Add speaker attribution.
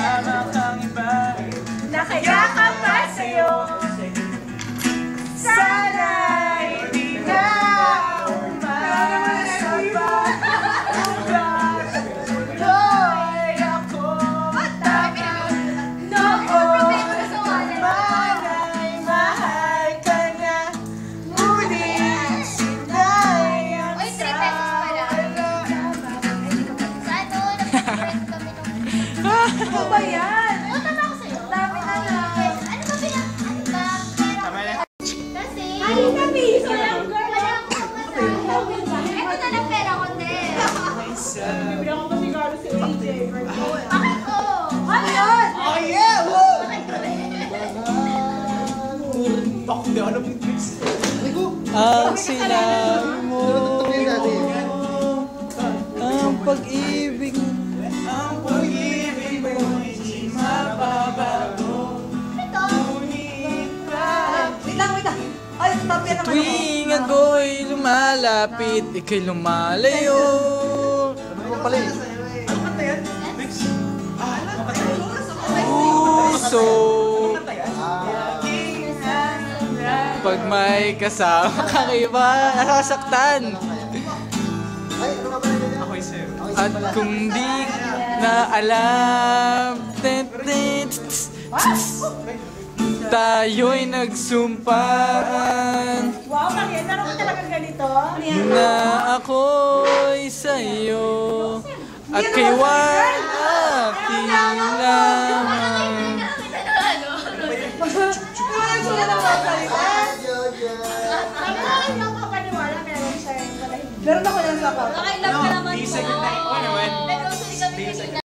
Speaker 1: Tama kang iba.
Speaker 2: Nakayakap pa sa'yo. Sana'y hindi na umasa pa. Tuloy ako tapat noon. Mana'y mahal ka na. Ngunit sinayang
Speaker 3: Oy, 3 pesos pala. Sa ano, nag-break kami nung...
Speaker 2: Ano ba yan?
Speaker 3: Punta na ako sa'yo.
Speaker 2: Dami na lang.
Speaker 3: Ano ba pinag... Ano ba?
Speaker 1: Tama na.
Speaker 3: Kasi...
Speaker 2: Ay, nabiso lang, girl.
Speaker 3: Wala akong pamasahe. Ito na lang pera ko, te.
Speaker 2: Bibili ako kasi galo si AJ.
Speaker 3: Bakit ko?
Speaker 2: Ano yun?
Speaker 1: Oh yeah! Woo!
Speaker 3: Bakit ko rin?
Speaker 1: Bakit hindi ako napag-fix?
Speaker 4: Ang sinabi mo, ang pag-ibig
Speaker 1: Ang pag-ibig mo hindi mababago.
Speaker 3: Ito.
Speaker 1: Ngunit bakit
Speaker 2: Wait lang. Ay, tapya naman ako.
Speaker 4: tuwing ako'y lumalapit, ika'y lumalayo.
Speaker 1: Ano pala eh? Ano kanta yan? Mix? Ano kanta yan?
Speaker 4: Puso, pag may kasama kang iba, nasasaktan.
Speaker 1: Ako'y sa'yo.
Speaker 4: At kung di na alam, tayo'y nagsumpaan
Speaker 2: Wow, Marian, naroon ka talagang ganito?
Speaker 4: na ako'y sa'yo at kay aking lamang.
Speaker 2: Walang sila ng mga salita. Ano lang kapaniwala, meron siya yung malahig. Meron ako yan sa ako.
Speaker 3: Nakailan ka naman
Speaker 1: Di
Speaker 3: po.
Speaker 1: second night. Oh, naman.
Speaker 3: Nag-grocery kami kanina.